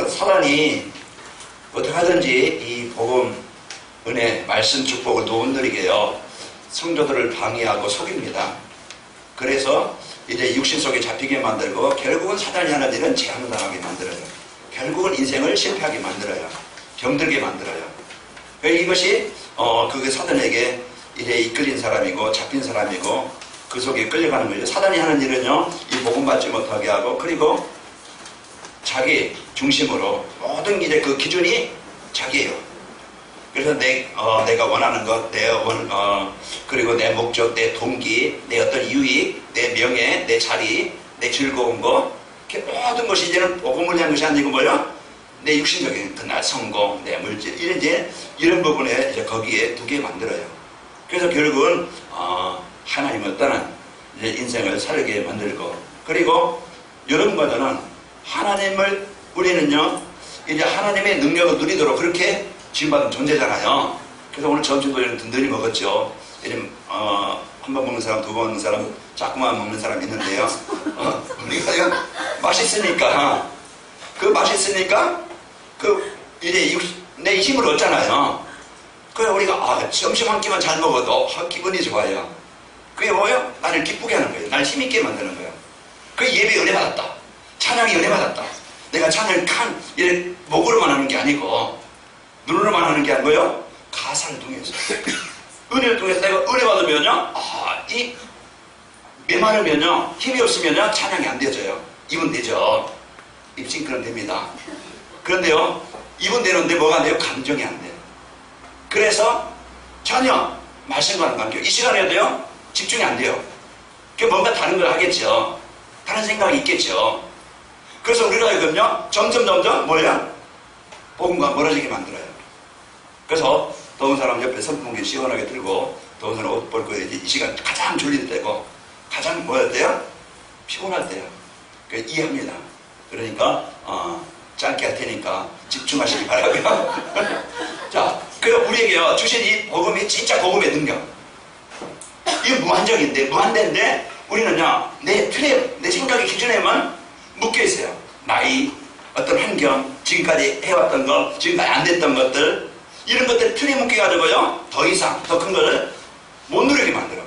사단이 어떻게 하든지 이 복음, 은혜, 말씀, 축복을 도움드리게요 성도들을 방해하고 속입니다. 그래서 이제 육신 속에 잡히게 만들고 결국은 사단이 하는 일은 재앙당하게 만들어요. 결국은 인생을 실패하게 만들어요. 병들게 만들어요. 이것이 그게 사단에게 이제 이끌린 사람이고 잡힌 사람이고 그 속에 끌려가는 거죠. 사단이 하는 일은요, 이 복음 받지 못하게 하고, 그리고 자기 중심으로 모든 이제 그 기준이 자기예요. 그래서 내가 원하는 것, 그리고 내 목적, 내 동기, 내 어떤 유익, 내 명예, 내 자리, 내 즐거운 것, 모든 것이 이제는 복음을 위한 것이 아니고 뭐야? 내 육신적인 그날 성공, 내 물질, 이런 부분에 이제 거기에 두게 만들어요. 그래서 결국은 하나님을 떠난 이제 인생을 살게 만들고, 그리고 여러분과는 하나님을 우리는요 이제 하나님의 능력을 누리도록 그렇게 지음받은 존재잖아요. 그래서 오늘 점심도 든든히 먹었죠. 한 번 먹는 사람, 두 번 먹는 사람, 자꾸만 먹는 사람 있는데요. 우리가 맛있으니까 이제 내 힘을 얻잖아요. 그래서 우리가 점심 한 끼만 잘 먹어도 기분이 좋아요. 그게 뭐예요? 나를 기쁘게 하는 거예요. 나를 힘있게 만드는 거예요. 그 예배 은혜 받았다. 찬양이 은혜 받았다. 내가 찬양을 이렇게 목으로만 하는 게 아니고 눈으로만 하는 게 아니고요, 가사를 통해서 은혜를 통해서 내가 은혜 받으면요, 이 메마르면요, 힘이 없으면요 찬양이 안 되져요. 입은 되죠. 입싱크는 됩니다. 그런데요, 입은 되는데 뭐가 안 돼요? 감정이 안 돼요. 그래서 전혀 말씀과는 관계, 이 시간에도 돼요? 집중이 안 돼요. 뭔가 다른 걸 하겠죠. 다른 생각이 있겠죠. 그래서 우리가 이건요, 점점 뭐예요? 복음과 멀어지게 만들어요. 그래서 더운 사람 옆에 선풍기 시원하게 들고, 더운 사람 옷 벗고 이 시간 가장 졸릴 때고, 가장 뭐야 돼요? 피곤할 때요. 이해합니다. 그러니까 짧게 할 테니까 집중하시기 바라고요. 자, 그래서 우리에게요 주신 이 복음이 진짜 복음의 능력. 이게 무한대인데 우리는요 내 틀에, 내 생각의 기준에만 묶여 있어요. 나이, 어떤 환경, 지금까지 해왔던 것, 지금까지 안 됐던 것들, 이런 것들 틀에 묶여가지고요 더 이상 더 큰 거를 못 누리게 만들어.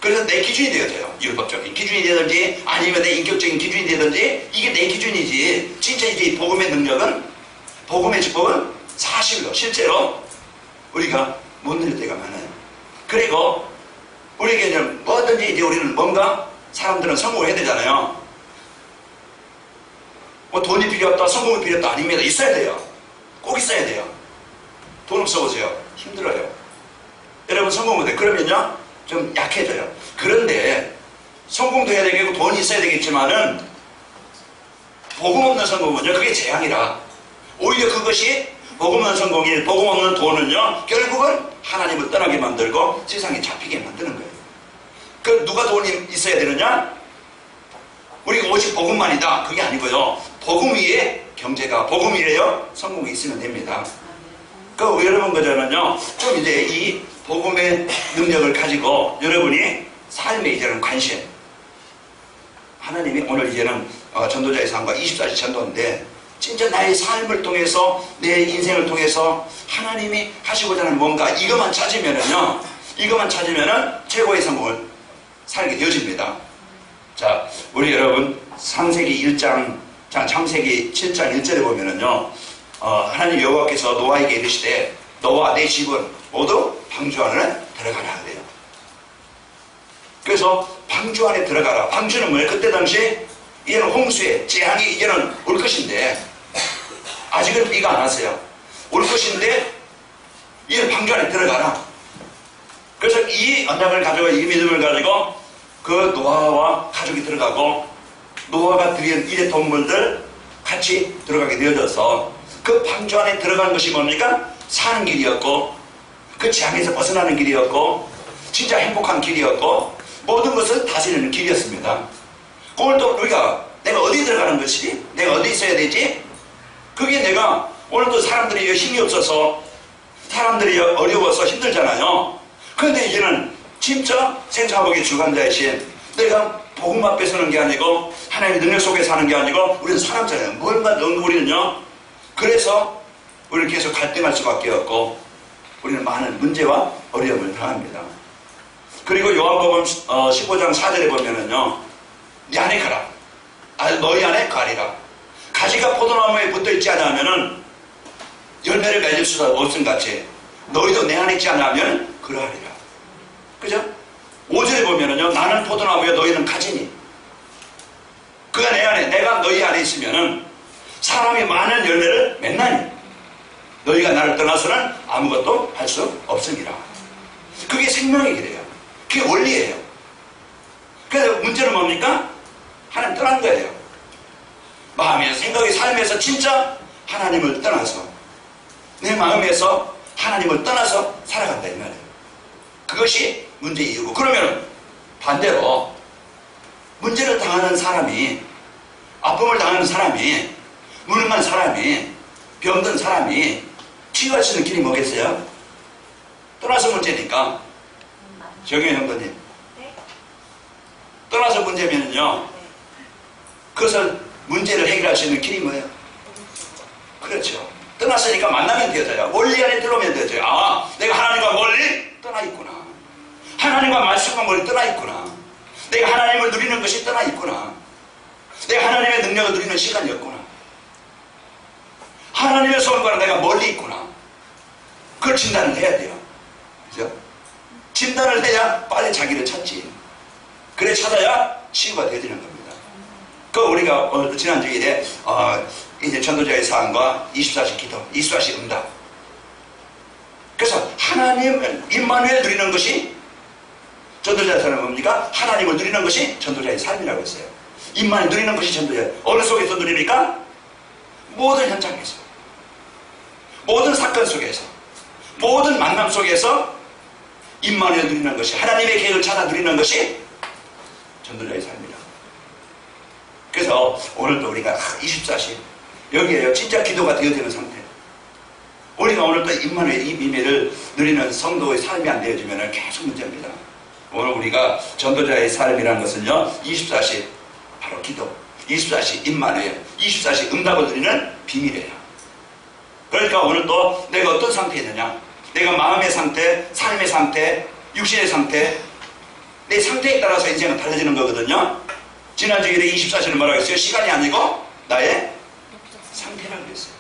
그래서 내 기준이 되어져요. 율법적인 기준이 되든지 아니면 내 인격적인 기준이 되든지, 이게 내 기준이지. 진짜 이제 이 복음의 능력은, 복음의 축복은 사실로 실제로 우리가 못 누릴 때가 많아요. 그리고 우리에게 뭐든지 이제 우리는 뭔가, 사람들은 성공을 해야 되잖아요. 뭐 돈이 필요 없다, 성공이 필요 없다, 아닙니다. 있어야 돼요. 꼭 있어야 돼요. 돈 없어보세요. 힘들어요. 여러분 성공을 돼. 그러면요 좀 약해져요. 그런데 성공도 해야 되겠고 돈이 있어야 되겠지만은 복음 없는 성공은요 그게 재앙이라. 오히려 그것이 복음 없는 성공이, 복음 없는 돈은요 결국은 하나님을 떠나게 만들고 세상에 잡히게 만드는 거예요. 그 누가 돈이 있어야 되느냐? 우리가 오직 복음만이다, 그게 아니고요, 복음 위에 경제가, 복음 위에요 성공이 있으면 됩니다. 그 여러분 그저는요 좀 이제 이 복음의 능력을 가지고 여러분이 삶에 이제는 관심, 하나님이 오늘 이제는 전도자의 삶과 24시 전도인데, 진짜 나의 삶을 통해서, 내 인생을 통해서 하나님이 하시고자 하는 뭔가, 이것만 찾으면은요, 최고의 성공을 살게 되어집니다. 자, 우리 여러분 창세기 7장 1절에 보면은요, 하나님 여호와께서 노아에게 이르시되 너와 내 집은 모두 방주 안에 들어가라 그래요. 그래서 방주 안에 들어가라. 방주는 뭐예요? 그때 당시 이제는 홍수에, 재앙이 이제는 올 것인데, 아직은 비가 안 왔어요. 올 것인데 이제는 방주 안에 들어가라. 그래서 이 언약을 가지고, 이 믿음을 가지고 그 노아와 가족이 들어가고, 노아가 들인 이래 동물들 같이 들어가게 되어져서 그 방주 안에 들어가는 것이 뭡니까? 사는 길이었고, 그 재앙에서 벗어나는 길이었고, 진짜 행복한 길이었고, 모든 것을 다스리는 길이었습니다. 오늘 또 우리가 내가 어디 들어가는 것이지? 내가 어디 있어야 되지? 그게 내가 오늘도 사람들이 힘이 없어서, 사람들이 어려워서 힘들잖아요. 그런데 이제는 진짜 생사복의 주관자이신 내가 복음 앞에 서는 게 아니고 하나님의 능력 속에 사는 게 아니고 우리는 사람잖아요. 뭔가 우리는요. 그래서 우리는 계속 갈등할 수밖에 없고 우리는 많은 문제와 어려움을 당합니다. 그리고 요한복음 15장 4절에 보면은요. 네 안에 가라. 너희 안에 가리라. 가지가 포도나무에 붙어있지 않으면은 열매를 맺을 수가 없음 같이 너희도 내 안에 있지 않으면 그러하리라. 그죠? 5절에 보면은요. 나는 포도나무여 너희는 가지니 그가 내 안에 내가 너희 안에 있으면은 사람이 많은 열매를 맺나니 너희가 나를 떠나서는 아무것도 할 수 없으니라. 그게 생명의 길이에요. 그게 원리예요. 그래서 문제는 뭡니까? 하나님 떠난 거예요. 마음에서 생각의 삶에서 진짜 하나님을 떠나서 내 마음에서 하나님을 떠나서 살아간다 이 말이에요. 그것이 문제의 이유고 그러면 반대로 문제를 당하는 사람이 아픔을 당하는 사람이 무능한 사람이 병든 사람이 치유할 수 있는 길이 뭐겠어요? 떠나서 문제니까 정현 형도님 떠나서 문제면요 그것을 문제를 해결할 수 있는 길이 뭐예요? 그렇죠. 떠났으니까 만나면 되어져요. 원리 안에 들어오면 되어져요. 아, 내가 하나님과 멀리 떠나 있구나. 하나님과 말씀과 멀리 떠나 있구나. 내가 하나님을 누리는 것이 떠나 있구나. 내가 하나님의 능력을 누리는 시간이었구나. 하나님의 손과는 내가 멀리 있구나. 그걸 진단을 해야 돼요. 그죠? 진단을 해야 빨리 자기를 찾지. 그래 찾아야 치유가 되어지는 겁니다. 그 우리가 지난 주일에 이제 전도자의 삶과 24시 기도, 24시 응답. 그래서 하나님 임마누엘 누리는 것이 전도자의 삶은 뭡니까? 하나님을 누리는 것이 전도자의 삶이라고 했어요. 임마누엘 누리는 것이 전도자예요. 어느 속에서 누립니까? 모든 현장에서, 모든 사건 속에서, 모든 만남 속에서 임마누엘 누리는 것이 하나님의 계획을 찾아 누리는 것이 전도자의 삶이라. 그래서 오늘도 우리가 24시 여기에요. 진짜 기도가 되어지는 상태. 우리가 오늘도 임마누엘 이 비밀을 누리는 성도의 삶이 안 되어지면 계속 문제입니다. 오늘 우리가 전도자의 삶이라는 것은요 24시 바로 기도, 24시 임마누엘, 24시 응답을 누리는 비밀이에요. 그러니까 오늘도 내가 어떤 상태에 있느냐, 내가 마음의 상태, 삶의 상태, 육신의 상태, 내 상태에 따라서 인생은 달라지는 거거든요. 지난주일에 24시는 뭐라고 했어요? 시간이 아니고 나의 상태라고 했어요.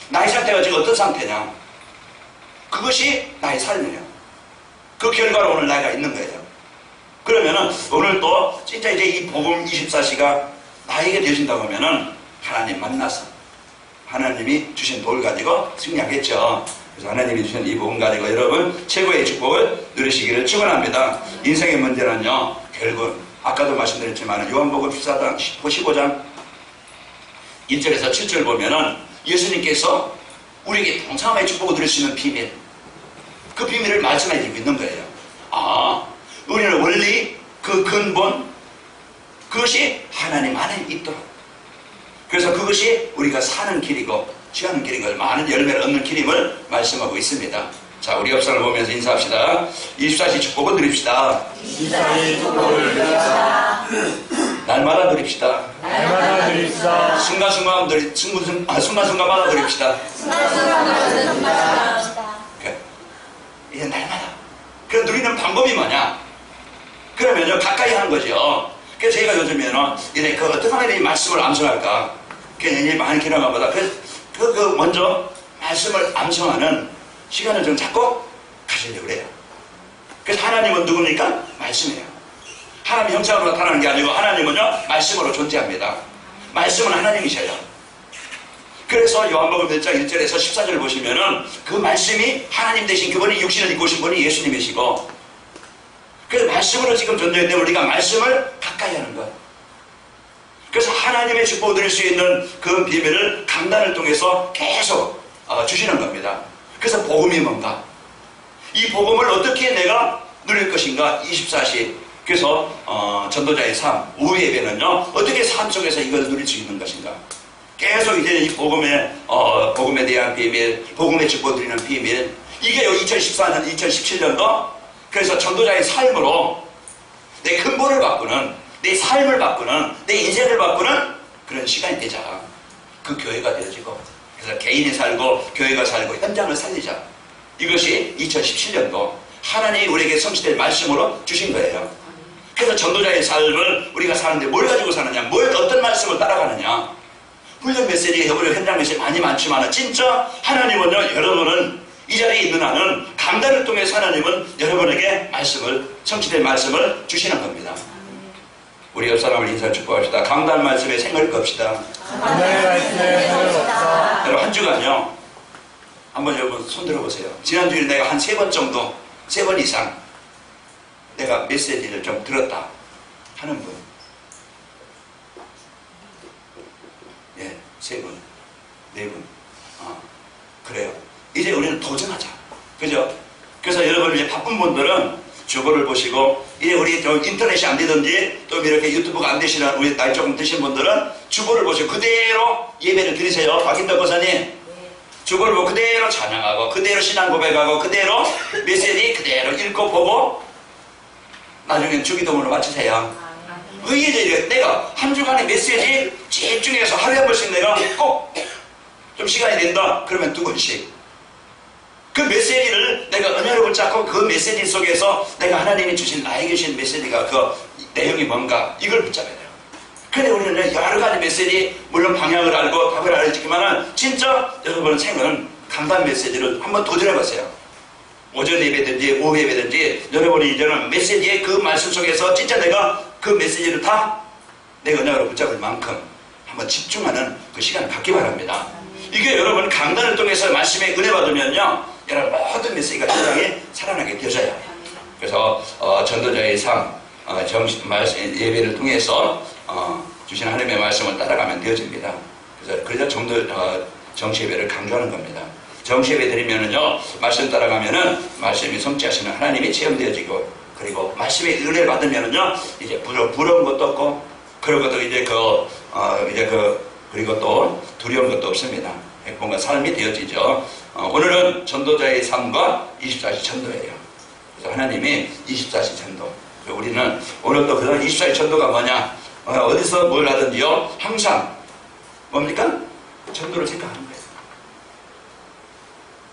나의 상태가 지금 어떤 상태냐, 그것이 나의 삶이에요. 그 결과로 오늘 나이가 있는 거예요. 그러면은 오늘 또 진짜 이제 이 복음 24시가 나에게 되어진다고 하면은 하나님 만나서 하나님이 주신 복을 가지고 승리하겠죠. 그래서 하나님이 주신 이 복음 가지고 여러분 최고의 축복을 누리시기를 축원합니다. 인생의 문제는요 결국 아까도 말씀드렸지만 요한복음 15장 1절에서 7절 보면은 예수님께서 우리에게 동참의 축복을 누릴 수 있는 비밀, 그 비밀을 말씀해 주고 있는 거예요. 아, 우리는 원리, 그 근본, 그것이 하나님 안에 있도록. 그래서 그것이 우리가 사는 길이고 취하는 길인 걸 많은 열매를 얻는 길임을 말씀하고 있습니다. 자, 우리 옆사람을 보면서 인사합시다. 24시 축복을 누립시다. 24시 축복을 누립시다. 날마다 누립시다. 날마다 누립시다. 순간순간마다 누립시다. 순간순간마다 누립시다. 이제 날마다. 그 누리는 방법이 뭐냐? 그러면요, 가까이 하는 거죠. 그래서 제가 요즘에는, 이제 그 어떻게 하면 이 말씀을 암송할까? 그냥 많이 기도하는 것보다, 먼저 말씀을 암송하는 시간을 좀 잡고 가시려고 그래요. 그래서 하나님은 누굽니까? 말씀이에요. 하나님 형상으로 나타나는 게 아니고 하나님은요, 말씀으로 존재합니다. 말씀은 하나님이셔요. 그래서 요한복음 1장 1절에서 14절 보시면은 그 말씀이 하나님 되신 그분이 육신을 입고 오신 분이 예수님이시고, 그래서 말씀으로 지금 존재하기 때문에 우리가 말씀을 가까이 하는 것. 그래서 하나님의 축복을 드릴 수 있는 그 비밀을 강단을 통해서 계속 주시는 겁니다. 그래서 복음이 뭔가? 이 복음을 어떻게 내가 누릴 것인가? 24시. 그래서 전도자의 삶, 오후 예배는요, 어떻게 삶 속에서 이걸 누릴 수 있는 것인가? 계속 이제 이 복음에 대한 비밀, 복음의 축복을 드리는 비밀, 이게 2014년, 2017년도 그래서 전도자의 삶으로 내 근본을 바꾸는, 내 삶을 바꾸는, 내 인생을 바꾸는 그런 시간이 되자. 그 교회가 되어지고, 그래서 개인이 살고 교회가 살고 현장을 살리자. 이것이 2017년도 하나님이 우리에게 성취될 말씀으로 주신 거예요. 그래서 전도자의 삶을 우리가 사는데 뭘 가지고 사느냐, 어떤 말씀을 따라가느냐. 훈련 메시지, 우리 현장 메시지 많지만 진짜 하나님은요, 여러분은 이 자리에 있는 한은 강단을 통해서 하나님은 여러분에게 말씀을, 성취될 말씀을 주시는 겁니다. 우리 옆 사람을 인사 축복합시다. 강단 말씀에 생각을 겁시다. 하나님의 말씀에 소용없다. 여러분, 한 주간요, 한번 여러분 손 들어보세요. 지난주에 내가 한 3번 정도, 3번 이상 내가 메시지를 좀 들었다 하는 분. 예, 3분, 4분. 그래요. 이제 우리는 도전하자. 그죠? 그래서 여러분 이제 바쁜 분들은 주보를 보시고, 이제 우리 인터넷이 안 되든지 또 이렇게 유튜브가 안 되시는 우리 나이 조금 드신 분들은 주보를 보시고 그대로 예배를 드리세요. 박인덕 권사님. 주보를 보고 그대로 찬양하고, 그대로 신앙 고백하고, 그대로 메시지 그대로 읽고 보고, 나중엔 주기도문을 마치세요. 이제 내가 한 주간의 메시지 집중해서 하루에 한 번씩 내가 꼭 좀 시간이 된다. 그러면 2번씩. 그 메시지를 내가 언약을 붙잡고 그 메시지 속에서 내가 하나님이 주신, 나에게 주신 메시지가 그 내용이 뭔가 이걸 붙잡아야 돼요. 근데 우리는 여러 가지 메시지, 물론 방향을 알고 답을 알지만은 진짜 여러분 생은 강단 메시지를 한번 도전해보세요. 오전 예배든지 오후 예배든지 여러분이 이제는 메시지의 그 말씀 속에서 진짜 내가 그 메시지를 다 내 언약으로 붙잡을 만큼 한번 집중하는 그 시간을 갖기 바랍니다. 이게 여러분 강단을 통해서 말씀에 은혜 받으면요, 여러분 모든 메시지가 세상에 살아나게 되어져요. 그래서 전도자의 삶, 예배를 통해서 주신 하나님의 말씀을 따라가면 되어집니다. 그래서 정치 예배를 강조하는 겁니다. 정치 예배 드리면은요, 말씀 따라가면은 말씀이 성취하시는 하나님이 체험되어지고, 그리고 말씀의 은혜를 받으면은요, 이제 부러운 것도 없고, 그런 것도 그리고 또 두려운 것도 없습니다. 뭔가 삶이 되어지죠. 오늘은 전도자의 삶과 24시 전도예요. 그래서 하나님이 24시 전도. 우리는 오늘 또 그런 24시 전도가 뭐냐? 어디서 뭘 하든지요, 항상 뭡니까? 전도를 생각하는 거예요.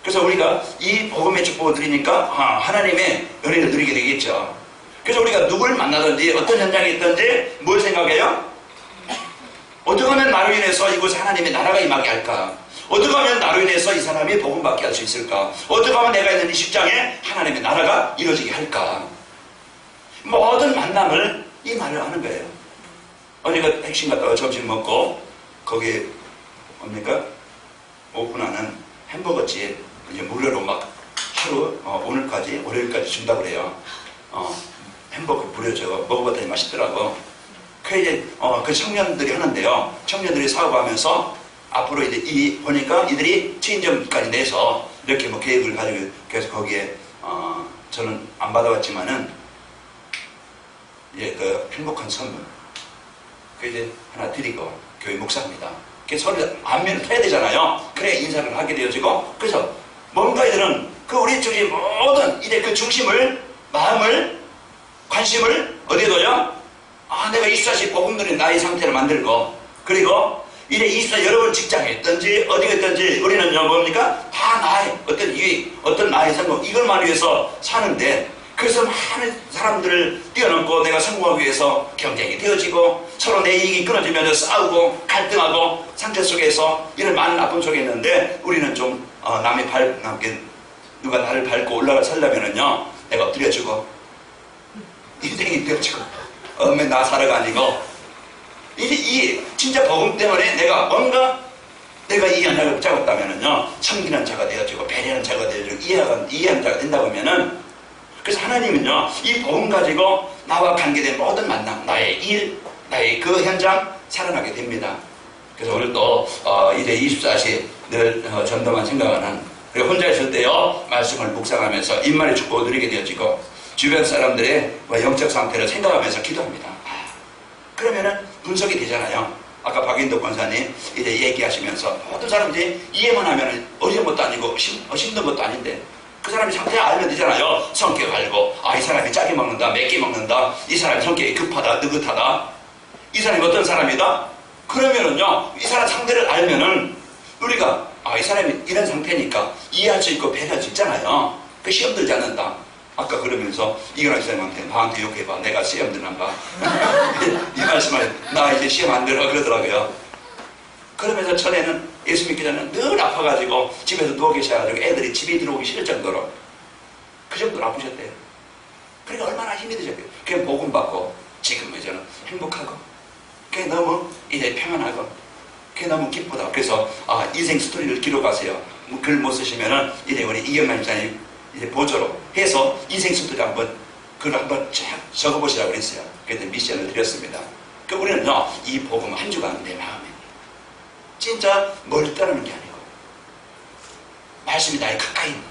그래서 우리가 이 복음의 축복을 드리니까 하나님의 은혜를 누리게 되겠죠. 그래서 우리가 누굴 만나든지 어떤 현장에 있든지 뭘 생각해요? 어떻게 하면 나로 인해서 이곳에 하나님의 나라가 임하게 할까? 어떻게 하면 나로 인해서 이 사람이 복음 받게 할 수 있을까? 어떻게 하면 내가 있는 이 직장에 하나님의 나라가 이루어지게 할까? 모든 만남을 이 말을 하는 거예요. 어제가 핵심 갔다가 점심 먹고 거기 뭡니까? 오픈하는 햄버거집 이제 무료로 막 하루 오늘까지 월요일까지 준다고 그래요. 햄버거 무료죠. 먹어봤더니 맛있더라고. 그 이제 그 청년들이 하는데요. 청년들이 사업하면서 앞으로 이제 보니까 이들이 체인점까지 내서 이렇게 뭐 계획을 가지고 계속 거기에 저는 안 받아봤지만은 그 행복한 선물 그 이제 하나 드리고 교회 목사입니다. 서로 안면을 타야 되잖아요. 그래 인사를 하게 되어지고, 그래서 뭔가 이들은 그 우리 쪽의 모든 이제 그 중심을, 마음을, 관심을 어디에 둬요? 내가 24시 복음 누린 나의 상태를 만들고, 그리고 이제 24 여러분 직장에 있든지 어디에 있든지 우리는요 뭡니까? 다 나의 어떤 이익, 어떤 나의 성공, 이걸만 위해서 사는데, 그래서 많은 사람들을 뛰어넘고 내가 성공하기 위해서 경쟁이 되어지고 서로 내 이익이 끊어지면서 싸우고 갈등하고 상태 속에서 이런 많은 아픔 속에 있는데, 우리는 좀 누가 나를 밟고 올라가 살려면은요 내가 엎드려주고 인생이 되어지고 맨 나 살아가 아니고, 이제 이 진짜 복음 때문에 내가 뭔가 내가 이 언약을 붙잡았다면은요 섬기는 자가 되어지고 배려하는 자가 되어지고 이해하는 자가 된다고 하면은, 그래서 하나님은요 이 복음 가지고 나와 관계된 모든 만남, 나의 일, 나의 그 현장 살아나게 됩니다. 그래서 오늘 또 이제 24시 늘 전도만 생각하는, 그리고 혼자 있을 때요 말씀을 묵상하면서 입만의 축복을 누리게 되어지고 주변 사람들의 영적 상태를 생각하면서 기도합니다. 그러면은 분석이 되잖아요. 아까 박인덕 권사님 이제 얘기하시면서 모든 사람들이 이해만 하면은 어려운 것도 아니고 힘든 것도 아닌데 그 사람이 상태 알면 되잖아요. 성격 알고, 아, 이 사람이 짜게 먹는다, 맵게 먹는다, 이 사람이 성격이 급하다, 느긋하다, 이 사람이 어떤 사람이다? 그러면은요, 이 사람 상태를 알면은 우리가, 아, 이 사람이 이런 상태니까 이해할 수 있고 배려할 수 있잖아요. 그 시험 들지 않는다. 아까 그러면서 이거랑 선생님한테 나한테 욕해봐. 내가 시험 들는가? 이 말씀을 나 이제 시험 안 들어 그러더라고요. 그러면서 전에는 예수 믿기 전에는 늘 아파가지고 집에서 누워 계셔가지고 애들이 집에 들어오기 싫을 정도로 그 정도로 아프셨대요. 그러니까 얼마나 힘이 드셨대요. 그냥 복음 받고 지금 저는 행복하고 그게 너무 이제 평안하고 그게 너무 기쁘다. 그래서 인생 스토리를 기록하세요. 글 못 쓰시면은 이제 우리 이경만 집사님 이제 보조로 해서 인생 스토리 한번 글 한번 쫙 적어보시라고 그랬어요. 그래서 미션을 드렸습니다. 그 우리는요 이 복음 한 주간 내 마음에 진짜 멀리 떠나는 게 아니고 말씀이 나에 가까이 있는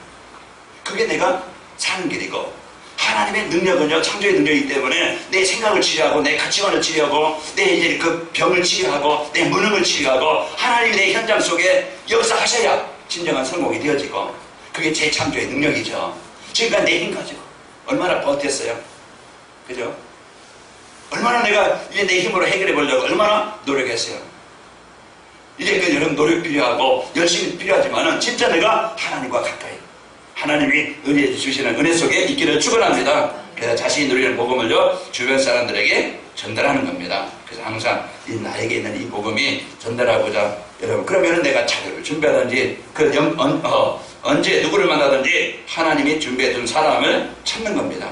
그게 내가 사는 길이고 하나님의 능력은요 창조의 능력이기 때문에 내 생각을 치유하고 내 가치관을 치유하고 내 이제 그 병을 치유하고 내 무능을 치유하고 하나님이 내 현장 속에 역사하셔야 진정한 성공이 되어지고 그게 제 창조의 능력이죠. 지금까지 내 힘 가지고 얼마나 버텼어요. 그죠? 얼마나 내가 이제 내 힘으로 해결해 보려고 얼마나 노력했어요. 이제 그 여러분 노력 필요하고 열심히 필요하지만은 진짜 내가 하나님과 가까이 하나님이 은혜 주시는 은혜 속에 있기를 축원합니다. 그래서 자신이 누리는 복음을요 주변 사람들에게 전달하는 겁니다. 그래서 항상 이 나에게 있는 이 복음이 전달하고자 여러분 그러면은 내가 자료를 준비하든지 언제 누구를 만나든지 하나님이 준비해둔 사람을 찾는 겁니다.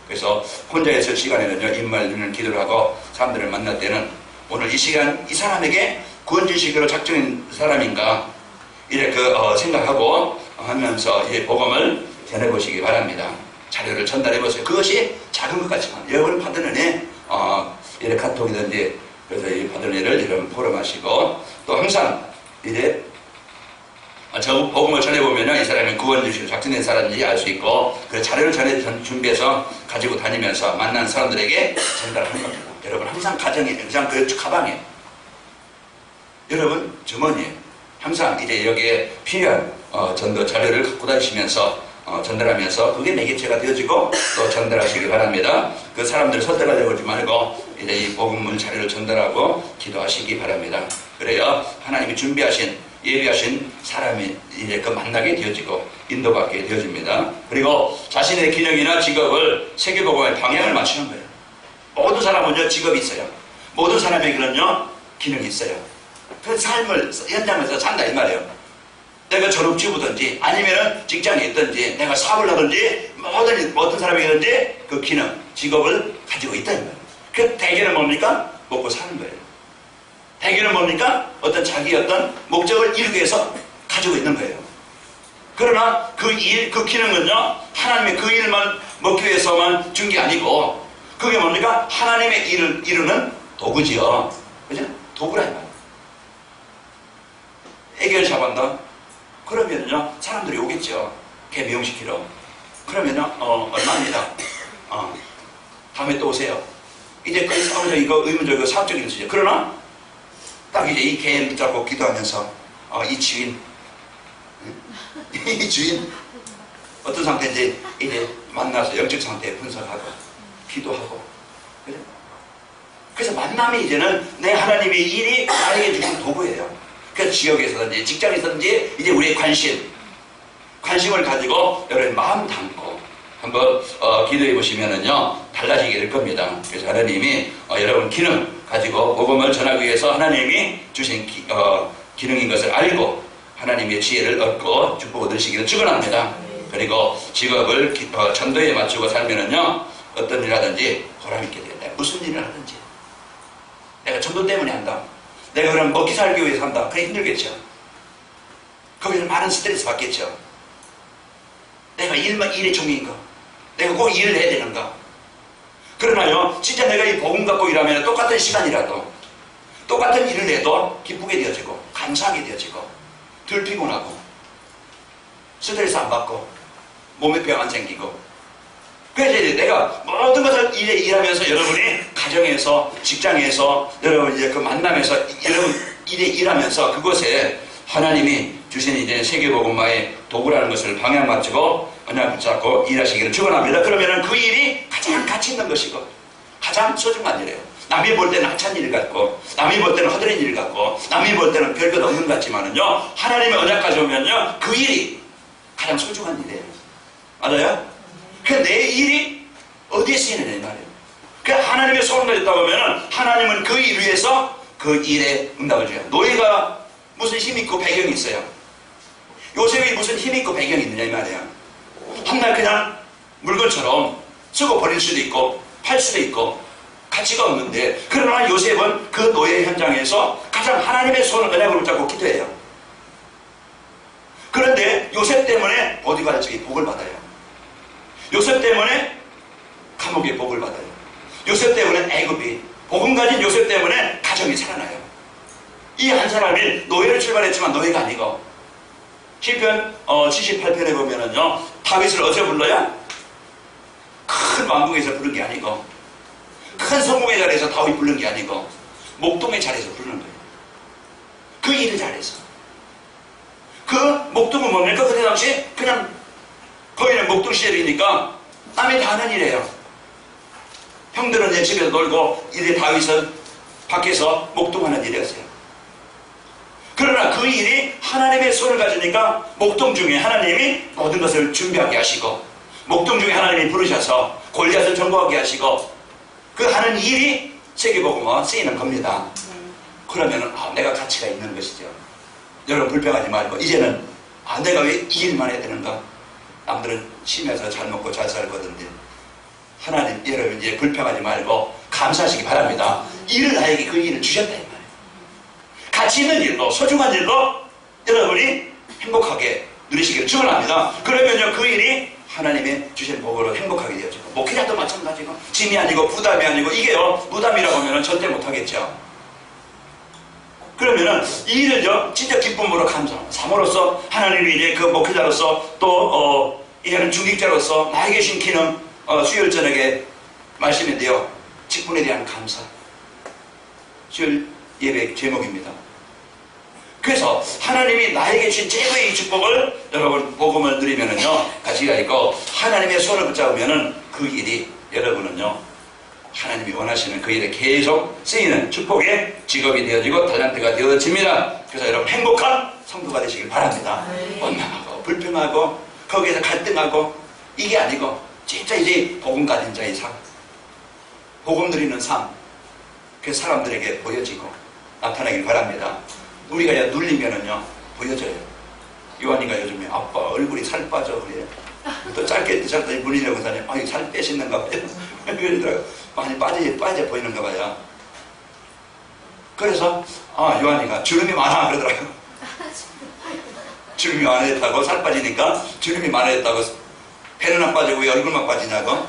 그래서 혼자 있을 시간에는요 입만 열는 기도를 하고 사람들을 만날 때는 오늘 이 시간 이 사람에게 구원 주시기로 작정인 사람인가 이렇게 생각하고 하면서 이 복음을 전해보시기 바랍니다. 자료를 전달해보세요. 그것이 작은 것 같지만 여러분 받은 은혜 이렇게 카톡이든지 그래서 이 받은 은혜를 여러분 포럼하시고 또 항상 이제 저 복음을 전해보면 이 사람이 구원 주시기로 작정된 사람인지 알 수 있고 그 자료를 준비해서 가지고 다니면서 만난 사람들에게 전달하는 겁니다. 여러분 항상 가정에 항상 그 가방에 여러분 주머니에 항상 이제 여기에 필요한 전도 자료를 갖고 다니시면서 전달하면서 그게 매개체가 되어지고 또 전달하시기 바랍니다. 그 사람들을 설득하려고 하지 말고 이제 이 복음을 자료를 전달하고 기도하시기 바랍니다. 그래야 하나님이 준비하신 예비하신 사람이 이제 그 만나게 되어지고 인도받게 되어집니다. 그리고 자신의 기능이나 직업을 세계복음의 방향을 맞추는 거예요. 모든 사람은요 직업이 있어요. 모든 사람에게는요 기능이 있어요. 그 삶을 현장에서 산다 이 말이에요. 내가 졸업주부든지 아니면은 직장에 있든지 내가 사업을 하든지 어떤 사람이든지 그 기능, 직업을 가지고 있다 이 말이에요. 그 대개는 뭡니까? 먹고 사는 거예요. 대개는 뭡니까? 어떤 자기 어떤 목적을 이루기 위해서 가지고 있는 거예요. 그러나 그 일, 그 기능은요 하나님의 그 일만 먹기 위해서만 준 게 아니고 그게 뭡니까? 하나님의 일을 이루는 도구지요. 그죠? 도구라 이 말이에요. 애기를 잡았다? 그러면요 사람들이 오겠죠. 걔 미용시키러. 그러면요 얼마입니다. 다음에 또 오세요. 이제 그 이거 의문적이고 사업적인 수죠. 그러나 딱 이제 이 개 붙잡고 기도하면서 이 주인 이 주인 어떤 상태인지 이제 만나서 영적 상태 분석하고 기도하고 그래? 그래서 만남이 이제는 내 하나님의 일이 나에게 주신 도구예요. 그 지역에서든지 직장에서든지 이제 우리의 관심을 가지고 여러분 마음 담고 한번 기도해 보시면은요 달라지게 될 겁니다. 그래서 하나님이 여러분 기능 가지고 복음을 전하기 위해서 하나님이 주신 기능인 것을 알고 하나님의 지혜를 얻고 축복을 얻으시기를 축원합니다. 그리고 직업을 전도에 맞추고 살면은요 어떤 일 하든지 보람있게 된다. 무슨 일을 하든지 내가 전도 때문에 한다. 내가 그럼 먹기 살기 위해서 한다. 그래 힘들겠죠. 거기서 많은 스트레스 받겠죠. 내가 일의 종인가? 내가 꼭 일을 해야 되는가? 그러나요, 진짜 내가 이 복음 갖고 일하면 똑같은 시간이라도 똑같은 일을 해도 기쁘게 되어지고 감사하게 되어지고 덜 피곤하고 스트레스 안 받고 몸에 병 안 생기고 그래서 이제 내가 모든 것을 일하면서 여러분이 가정에서 직장에서 여러분 이제 그 만남에서 여러분 일하면서 그곳에 하나님이 주신 이제 세계복음화의 도구라는 것을 방향 맞추고 언약 붙잡고 일하시기를 축원합니다. 그러면은 그 일이 가장 가치 있는 것이고 가장 소중한 일이에요. 남이 볼 때는 하찮은 일 같고 남이 볼 때는 허드렛 일 같고 남이 볼 때는 별것 없는 것 같지만은요, 하나님의 언약까지 오면요 그 일이 가장 소중한 일이에요. 맞아요? 그 내 일이 어디에 쓰이느냐 이 말이에요. 그 하나님의 손을 있다고 하면은 하나님은 그 일 위해서 그 일에 응답을 줘요. 노예가 무슨 힘 있고 배경이 있어요. 요셉이 무슨 힘 있고 배경이 있느냐 이 말이에요. 한날 그냥 물건처럼 쓰고 버릴 수도 있고 팔 수도 있고 가치가 없는데, 그러나 요셉은 그 노예 현장에서 가장 하나님의 손을 언약을 붙잡고 기도해요. 그런데 요셉 때문에 보디발 측이 복을 받아요. 요셉 때문에 감옥에 복을 받아요. 요셉 때문에 애굽이, 복음 가진 요셉 때문에 가정이 살아나요. 이 한 사람이 노예로 출발했지만 노예가 아니고, 시편 78편에 보면은요, 다윗을 어디서 불러야? 큰 왕궁에서 부른 게 아니고, 큰 성공의 자리에서 다윗 부른 게 아니고, 목동의 자리에서 부르는 거예요. 그 일을 잘해서. 그 목동은 뭡니까? 그때 당시 그냥 거기는 목동 시절이니까 남이 다 하는 일이에요. 형들은 내 집에서 놀고, 이래 다윗은 밖에서 목동하는 일이었어요. 그러나 그 일이 하나님의 손을 가지니까 목동 중에 하나님이 모든 것을 준비하게 하시고, 목동 중에 하나님이 부르셔서 골리앗을 정복하게 하시고, 그 하는 일이 세계복음화 쓰이는 겁니다. 그러면은 내가 가치가 있는 것이죠. 여러분 불평하지 말고, 이제는 내가 왜 이 일만 해야 되는가? 남들은 심해서 잘 먹고 잘 살거든요. 하나님, 여러분 이제 불평하지 말고 감사하시기 바랍니다. 일을 나에게 그 일을 주셨다 이 말이에요. 가치 있는 일로, 소중한 일로 여러분이 행복하게 누리시기를 축원합니다. 그러면요 그 일이 하나님의 주신 복으로 행복하게 되어지고, 목회자도 마찬가지고, 짐이 아니고 부담이 아니고, 이게요 부담이라고 하면 절대 못하겠죠. 그러면은 이 일을요 진짜 기쁨으로 감사합니다. 사모로서 하나님이 이제 그 목회자로서 또 이제는 중직자로서 나에게 주신 기능, 수요일 저녁에 말씀인데요, 직분에 대한 감사, 수요일 예배 제목입니다. 그래서 하나님이 나에게 주신 최고의 이 축복을 여러분 복음을 누리면은요 가치가 있고, 하나님의 손을 붙잡으면은 그 일이 여러분은요 하나님이 원하시는 그 일에 계속 쓰이는 축복의 직업이 되어지고 달란트가 되어집니다. 그래서 여러분 행복한 성도가 되시길 바랍니다. 원망하고 불평하고 거기에서 갈등하고 이게 아니고 진짜 이제 복음 가진 자의 삶, 복음 누리는 삶, 그 사람들에게 보여지고 나타나길 바랍니다. 우리가 눌리면은요 보여져요. 요한이가 요즘에 아빠 얼굴이 살 빠져 그래. 또 짧게 물리려고 하더니 아니 살 빼시는가 봐요. 그러더라고요. 많이 빠져 보이는가 봐요. 그래서 요한이가 주름이 많아 그러더라고요. 주름이 많아졌다고, 살 빠지니까 주름이 많아졌다고, 배는 안 빠지고 왜 얼굴만 빠지냐고.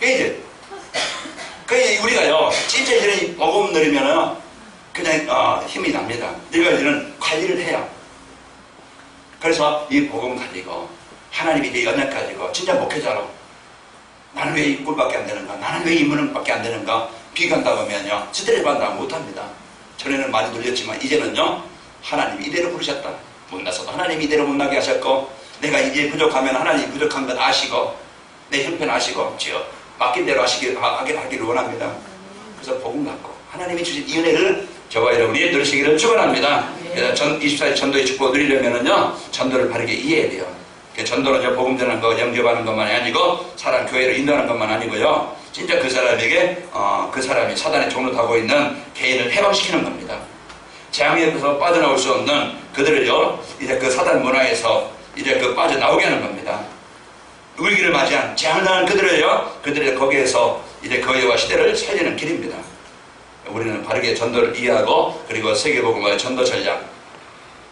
이제 우리가요 진짜 이제 복음 누리면은 그냥 힘이 납니다. 우리가 이제는 관리를 해요. 그래서 이 복음 가지고 하나님이 내 연약 가지고 진짜 목회자로 나는 왜 이 꼴밖에 안 되는가, 나는 왜 이 무능밖에 안 되는가 비간다고 하면요 스트레스 받는다고 못합니다. 전에는 많이 눌렸지만 이제는요 하나님이 이대로 부르셨다. 못나서도 하나님이 이대로 못나게 하셨고, 내가 이제 부족하면 하나님이 부족한 것 아시고 내 형편 아시고 주여 맡긴 대로 하기를 원합니다. 그래서 복음 갖고 하나님이 주신 이 은혜를 저와 여러분이 누리시기를 축원합니다. 그래서 24일 전도의 축복을 누리려면은요 전도를 바르게 이해해야 돼요. 전도는요 복음 전하는 거 영접하는 것만이 아니고 사람 교회를 인도하는 것만 아니고요, 진짜 그 사람에게 그 사람이 사단의 종로 타고 있는 개인을 해방시키는 겁니다. 재앙에서 빠져나올 수 없는 그들을요 이제 그 사단 문화에서 이제 그 빠져나오게 하는 겁니다. 위기를 맞이한 재앙당한 그들을요, 그들의 거기에서 이제 거리와 시대를 살리는 길입니다. 우리는 바르게 전도를 이해하고, 그리고 세계복음화의 전도 전략,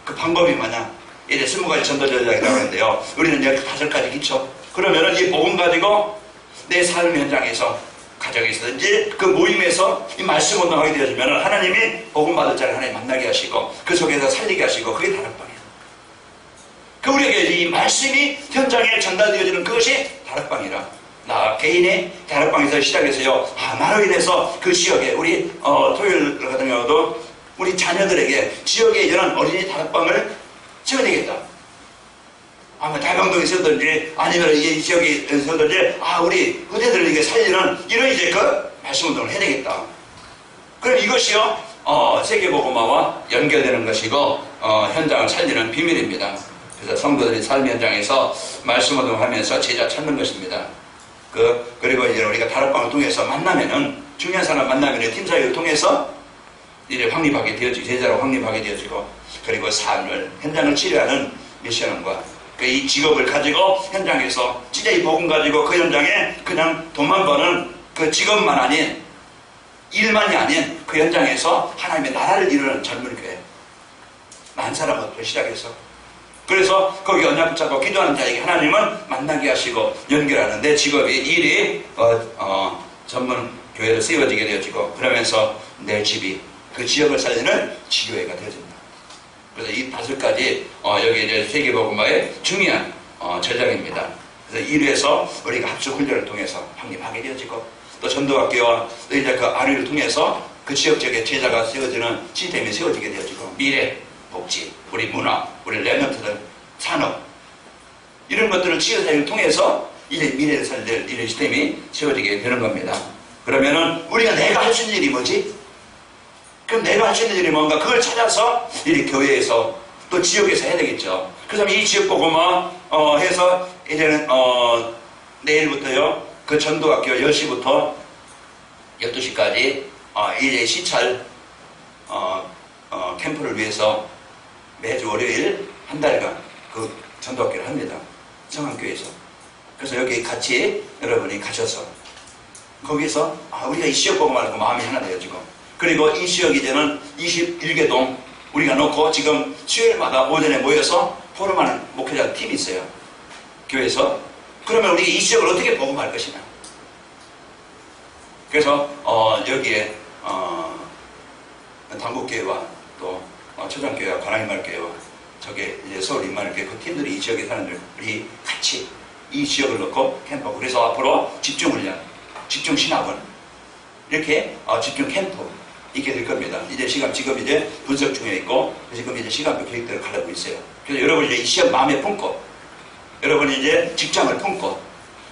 그 방법이 뭐냐, 이제 20가지 전도 전략이라고 하는데요, 우리는 이제 5가지 기초. 그러면은 이 복음 가지고 내 삶 현장에서, 가정에서든지 그 모임에서 이 말씀 운동하게 되어지면 하나님이 복음 받을 자를 하나님 만나게 하시고 그 속에서 살리게 하시고, 그게 다락방이에요. 그 우리에게 이 말씀이 현장에 전달되어지는 그것이 다락방이라. 나 개인의 다락방에서 시작해서요, 나로 인해서 그 지역에 우리 토요일 같은 경우도 우리 자녀들에게 지역에 이런 어린이 다락방을 지어야 되겠다. 아마 다병동에서든지 아니면 이 지역에서든지 우리 의대들을 이게 살리는 이런 이제 그 말씀 운동을 해야 되겠다. 그럼 이것이요 세계복음화와 연결되는 것이고 현장을 살리는 비밀입니다. 그래서 성도들이 삶 현장에서 말씀 운동하면서 제자 찾는 것입니다. 그리고 이제 우리가 다락방을 통해서 만나면은 중요한 사람 만나면은 팀 사역을 통해서 이제 확립하게 되어지고 제자로 확립하게 되어지고 그리고 삶을 현장을 치료하는 미션과 이 직업을 가지고 현장에서 진짜 이 복음 가지고 그 현장에 그냥 돈만 버는 그 직업만 아닌 일만이 아닌 그 현장에서 하나님의 나라를 이루는 젊은 교회 만 사람부터 시작해서 그래서 거기 언약 붙잡고 기도하는 자에게 하나님은 만나게 하시고 연결하는 내 직업이 일이 전문 교회로 세워지게 되어지고 그러면서 내 집이 그 지역을 살리는 지교회가 되어집니다. 그래서 이 5가지 여기 이제 세계복음화의 중요한 전략입니다. 그래서 1위에서 우리가 합숙 훈련을 통해서 확립하게 되어지고 또 전도학교와 또 이제 그 아류를 통해서 그 지역 지역에 제자가 세워지는 시스템이 세워지게 되어지고 미래, 복지, 우리 문화, 우리 레전트들, 산업 이런 것들을 지역사회를 통해서 이제 미래를 살릴 이런 시스템이 세워지게 되는 겁니다. 그러면은 우리가 내가 할 수 있는 일이 뭐지? 그럼 내가 할 수 있는 일이 뭔가 그걸 찾아서 이 교회에서 또 지역에서 해야 되겠죠. 그래서 이 지역 복음화 해서 이제는 내일부터요 그 전도학교 10시부터 12시까지 이제 시찰 캠프를 위해서 매주 월요일 한 달간 그 전도학교를 합니다. 성안교회에서. 그래서 여기 같이 여러분이 가셔서 거기서 우리가 이 지역 복음화를 하고 마음이 하나 되어지고 그리고 이 지역 이제는 21개 동 우리가 놓고 지금 수요일마다 오전에 모여서 포럼하는 목회자 팀이 있어요. 교회에서. 그러면 우리 이 지역을 어떻게 복음할 것이냐. 그래서 여기에 당국교회와 또 초장교회와 관악인말교회와 저게 이제 서울 인만교회 그 팀들이 이 지역에 사는 우리 같이 이 지역을 놓고 캠프하고 그래서 앞으로 집중훈련, 집중신학원 이렇게 집중 캠프 있게 될 겁니다. 이제 지금 이제 분석 중에 있고 지금 이제 시간표 계획대로 가려고 있어요. 그래서 여러분 이제 이 시험 마음에 품고 여러분이 이제 직장을 품고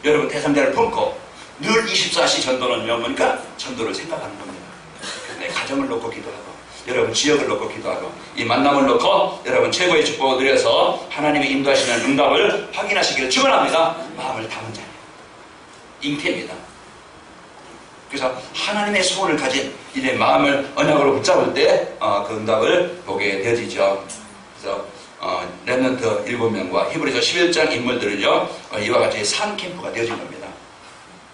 여러분 대상자를 품고 늘 24시 전도는요 뭐니까 전도를 생각하는 겁니다. 내 가정을 놓고 기도하고 여러분 지역을 놓고 기도하고 이 만남을 놓고 여러분 최고의 축복을 드려서 하나님의 인도하시는 응답을 확인하시기를 축원합니다. 마음을 담은 자예요. 잉태입니다. 그래서 하나님의 소원을 가진 이제 마음을 언약으로 붙잡을 때 그 응답을 보게 되어지죠. 그래서 렘넌트 7명과 히브리서 11장 인물들은요 이와 같이 산 캠프가 되어진 겁니다.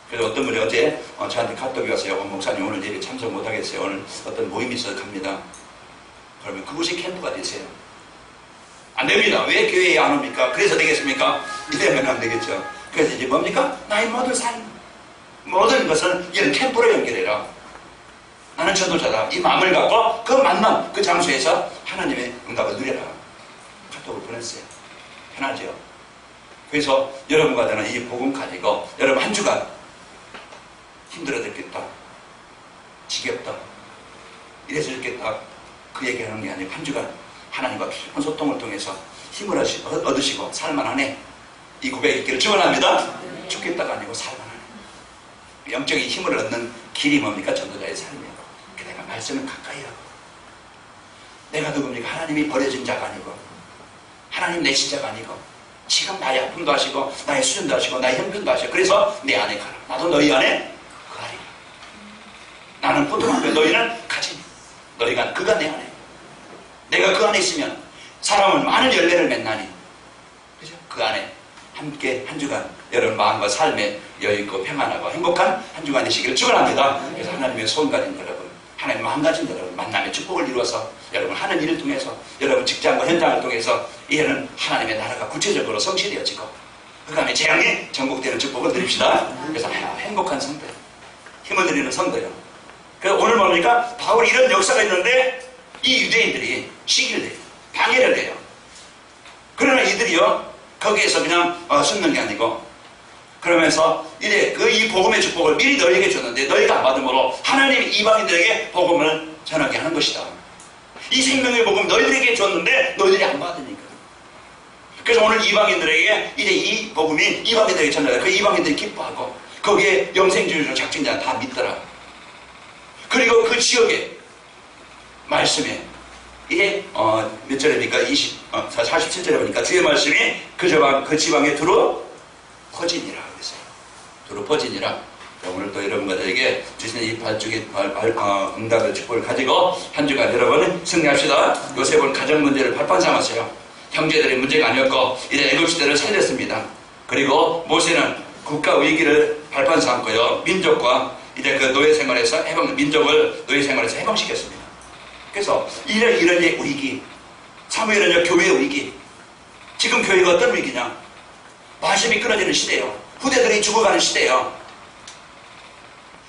그래서 어떤 분이 어제 저한테 카톡이 왔어요. 목사님 오늘 예배 참석 못하겠어요. 오늘 어떤 모임이 있어서 갑니다. 그러면 그곳이 캠프가 되세요. 안 됩니다. 왜 교회에 안 옵니까? 그래서 되겠습니까? 이러면 안 되겠죠. 그래서 이제 뭡니까? 나의 모든 삶 모든 것은 이런 캠프로 연결해라. 나는 전도자다. 이 마음을 갖고 그 만남, 그 장소에서 하나님의 응답을 누려라. 카톡을 보냈어요. 편하죠. 그래서 여러분과 저는 이 복음 가지고 여러분 한 주간 힘들어 죽겠다. 지겹다. 이래서 죽겠다. 그 얘기하는 게 아니고 한 주간 하나님과 깊은 소통을 통해서 힘을 얻으시고 살만하네. 이 고백이 있기를 축원합니다. 죽겠다가 아니고 살만하네. 영적인 힘을 얻는 길이 뭡니까? 전도자의 삶이에요. 내가 말씀을 가까이 하고 내가 누굽니까? 하나님이 버려진 자가 아니고 하나님 내신 자가 아니고 지금 나의 아픔도 하시고 나의 수준도 하시고 나의 형편도 하시고 그래서 내 안에 가라. 나도 너희 안에 거하리라. 나는 포도나무에 너희는 가지니 너희가 그가 내 안에 내가 그 안에 있으면 사람은 많은 열매를 맺나니 그죠? 그 안에 함께 한 주간 여러분 마음과 삶에 여유있고 평안하고 행복한 한 주간 되시기를 축원합니다. 그래서 하나님의 소원 가진 여러분 하나님 마음 가진 여러분 만남의 축복을 이루어서 여러분 하는 일을 통해서 여러분 직장과 현장을 통해서 이제는 하나님의 나라가 구체적으로 성취되어지고 그 다음에 재앙이 정복되는 축복을 드립시다. 그래서 행복한 성도 힘을 드리는 성도요. 그래서 오늘 뭡니까? 바울이 이런 역사가 있는데 이 유대인들이 시기를 내요. 방해를 해요. 그러나 이들이요 거기에서 그냥 숨는 게 아니고 그러면서 이제 그 이 복음의 축복을 미리 너희에게 줬는데 너희가 안 받음으로 하나님이 이방인들에게 복음을 전하게 하는 것이다. 이 생명의 복음 너희들에게 줬는데 너희들이 안 받으니까 그래서 오늘 이방인들에게 이제 이 복음이 이방인들에게 전달돼요. 그 이방인들이 기뻐하고 거기에 영생주의로 작정자 다 믿더라. 그리고 그 지역에 말씀에 이게 몇 절입니까? 47절에 보니까 주의 말씀이 그 지방에 두루 퍼지니라 그랬어요. 두루 퍼지니라. 오늘 또 여러분들에게 주시는 이 발주기 응답의 축복을 가지고 한 주간 여러분 승리합시다. 요셉은 가정 문제를 발판 삼았어요. 형제들의 문제가 아니었고 이제 애굽 시대를 살렸습니다. 그리고 모세는 국가 위기를 발판 삼고요. 민족과 이제 그 노예 생활에서 민족을 노예 생활에서 해방시켰습니다. 그래서 이런 위기, 사무엘은 교회의 위기. 지금 교회가 어떤 위기냐? 말씀이 끊어지는 시대예요. 후대들이 죽어가는 시대예요.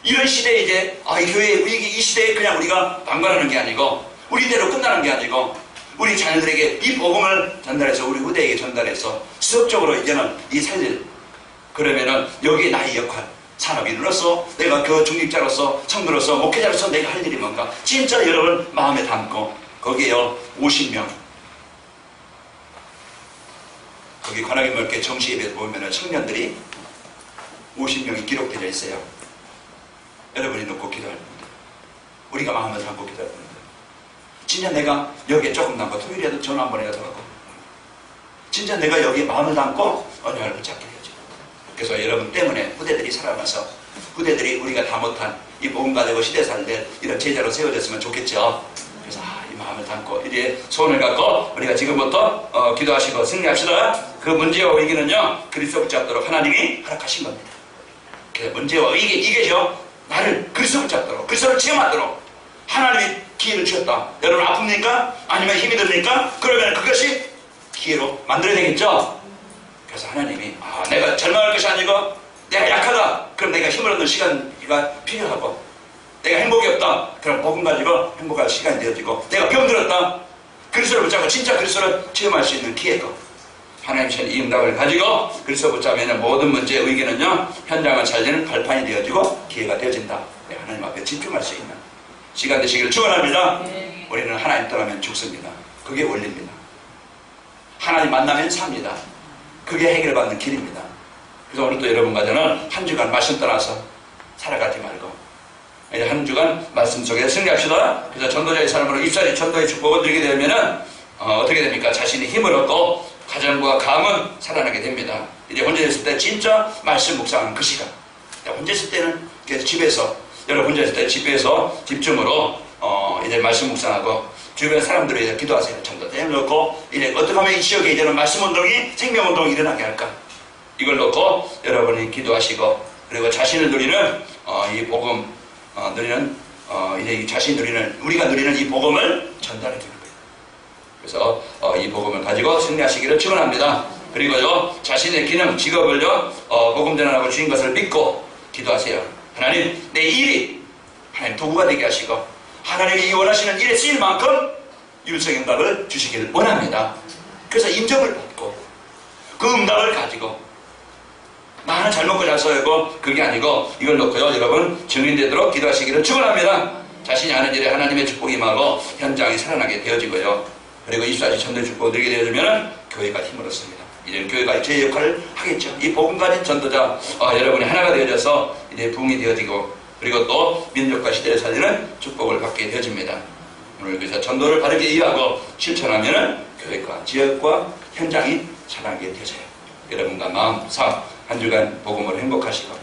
이런 시대에 이제 이 교회의 위기, 이 시대에 그냥 우리가 방관하는 게 아니고 우리대로 끝나는 게 아니고 우리 자녀들에게 이 복음을 전달해서 우리 후대에게 전달해서 수업적으로 이제는 이 살릴, 그러면은 여기에 나의 역할, 산업인으로서 내가 그 중직자로서 성도로서 목회자로서 내가 할 일이 뭔가 진짜 여러분 마음에 담고 거기에요 50명 거기 관악의 멀게 정시예배 보면은 청년들이 50명이 기록되어 있어요. 여러분이 놓고 기도할 겁니다. 우리가 마음을 담고 기도할 겁니다. 진짜 내가 여기에 조금 담고 토요일에도 전화 한 번 해서 하고 진짜 내가 여기에 마음을 담고 언약을 붙잡게 해야죠. 그래서 여러분 때문에 후대들이 살아나서 후대들이 우리가 다 못한 이 복음 가지고 시대 살때 이런 제자로 세워졌으면 좋겠죠. 그래서 이 마음을 담고 이제 소원을 갖고 우리가 지금부터 기도하시고 승리합시다. 그 문제와 위기는요 그리스도 붙잡도록 하나님이 허락하신 겁니다. 그 문제와 위기죠. 나를 그리스도 붙잡도록 그리스도를 체험하도록 하나님이 기회를 주셨다. 여러분 아픕니까? 아니면 힘이 듭니까? 그러면 그것이 기회로 만들어야 되겠죠. 그래서 하나님이 내가 절망할 것이 아니고 내가 약하다. 그럼 내가 힘을 얻는 시간이 필요하고 내가 행복이 없다. 그럼 복음 가지고 행복할 시간이 되어지고 내가 병들었다. 그리스도를 붙잡고 진짜 그리스도를 체험할 수 있는 기회고 하나님 주신 이 응답을 가지고 그리스도 붙잡으면 모든 문제의 위기는요 현장을 살리는 발판이 되어지고 기회가 되어진다. 하나님 앞에 집중할 수 있는 시간 되시기를 축원합니다. 우리는 하나님 떠나면 죽습니다. 그게 원리입니다. 하나님 만나면 삽니다. 그게 해결받는 길입니다. 그래서 오늘도 여러분과 저는 한 주간 말씀 떠나서 살아가지 말고 이제 한 주간 말씀 속에 승리합시다. 그래서 전도자의 삶으로 입사리 전도의 축복을 드리게 되면은 어떻게 됩니까? 자신이 힘을 얻고 가정과 가문 살아나게 됩니다. 이제 혼자 있을 때 진짜 말씀 묵상하는 그 시간. 혼자 있을 때는 집에서 여러분 혼자 있을 때 집에서 집중으로 이제 말씀 묵상하고 주변 사람들을 이제 기도하세요. 전도대 놓고 이제 어떻게 하면 이 지역에 이제는 말씀 운동이 생명 운동이 일어나게 할까? 이걸 놓고 여러분이 기도하시고 그리고 자신을 누리는 이 복음 누리는 이제 자신이 누리는 우리가 누리는 이 복음을 전달해 주는 거예요. 그래서 이 복음을 가지고 승리하시기를 축원합니다. 그리고요 자신의 기능 직업을요 복음 전환하고 주신 것을 믿고 기도하세요. 하나님 내 일이 하나님 도구가 되게 하시고 하나님이 이 원하시는 일에 쓰일 만큼 율성응답을 주시기를 원합니다. 그래서 인정을 받고 그 응답을 가지고 나는 잘 먹고 잘 살고 그게 아니고 이걸 놓고요 여러분 증인되도록 기도하시기를 축원합니다. 자신이 하는 일에 하나님의 축복이 임하고 현장이 살아나게 되어지고요. 그리고 24시 전도의 축복을 드리게 되어지면 교회가 힘을 얻습니다. 이제 교회가 제 역할을 하겠죠. 이 복음 가진 전도자 여러분이 하나가 되어져서 이제 부흥이 되어지고 그리고 또 민족과 시대를 살리는 축복을 받게 되어집니다. 오늘 그래서 전도를 바르게 이해하고 실천하면 교회과 지역과 현장이 살아나게 되어져요. 여러분과 마음, 삶, 한 주간 복음으로 행복하시고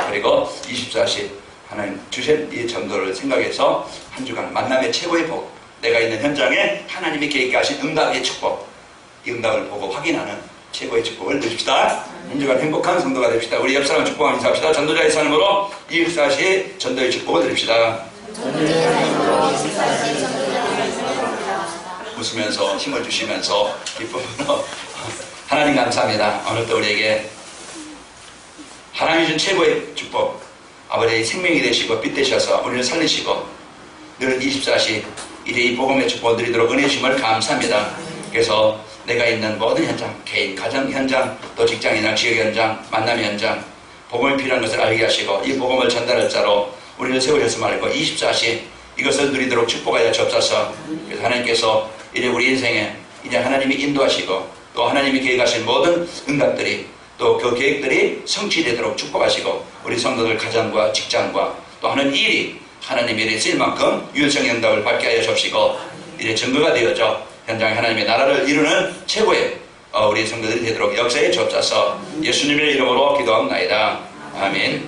그리고 24시 하나님 주신 이 전도를 생각해서 한 주간 만남의 최고의 복 내가 있는 현장에 하나님이 계획하신 응답의 축복 이 응답을 보고 확인하는 최고의 축복을 누립시다. 한 주간 행복한 성도가 됩시다. 우리 옆사람 축복하는 인사합시다. 전도자의 삶으로 24시 전도의 축복을 드립시다. 웃으면서 힘을 주시면서 기쁨으로 하나님 감사합니다. 오늘도 우리에게 하나님이 준 최고의 축복 아버지의 생명이 되시고 빛 되셔서 우리를 살리시고 늘 24시 이제 이 복음의 축복을 드리도록 은혜 주심을 감사합니다. 그래서 내가 있는 모든 현장, 개인, 가정 현장, 또 직장이나 지역 현장, 만남 현장 복음이 필요한 것을 알게 하시고 이 복음을 전달할 자로 우리를 세우셨으면 알고 24시 이것을 누리도록 축복하여 주옵소서. 그래서 하나님께서 이제 우리 인생에 이제 하나님이 인도하시고 또 하나님이 계획하신 모든 응답들이 또 그 계획들이 성취되도록 축복하시고 우리 성도들 가정과 직장과 또 하는 일이 하나님 일에 쓰일 만큼 유일성 응답을 받게 하여 주시고 이래 증거가 되어져 현장에 하나님의 나라를 이루는 최고의 우리 성도들이 되도록 역사에 주옵소서. 예수님의 이름으로 기도합나이다. 아멘.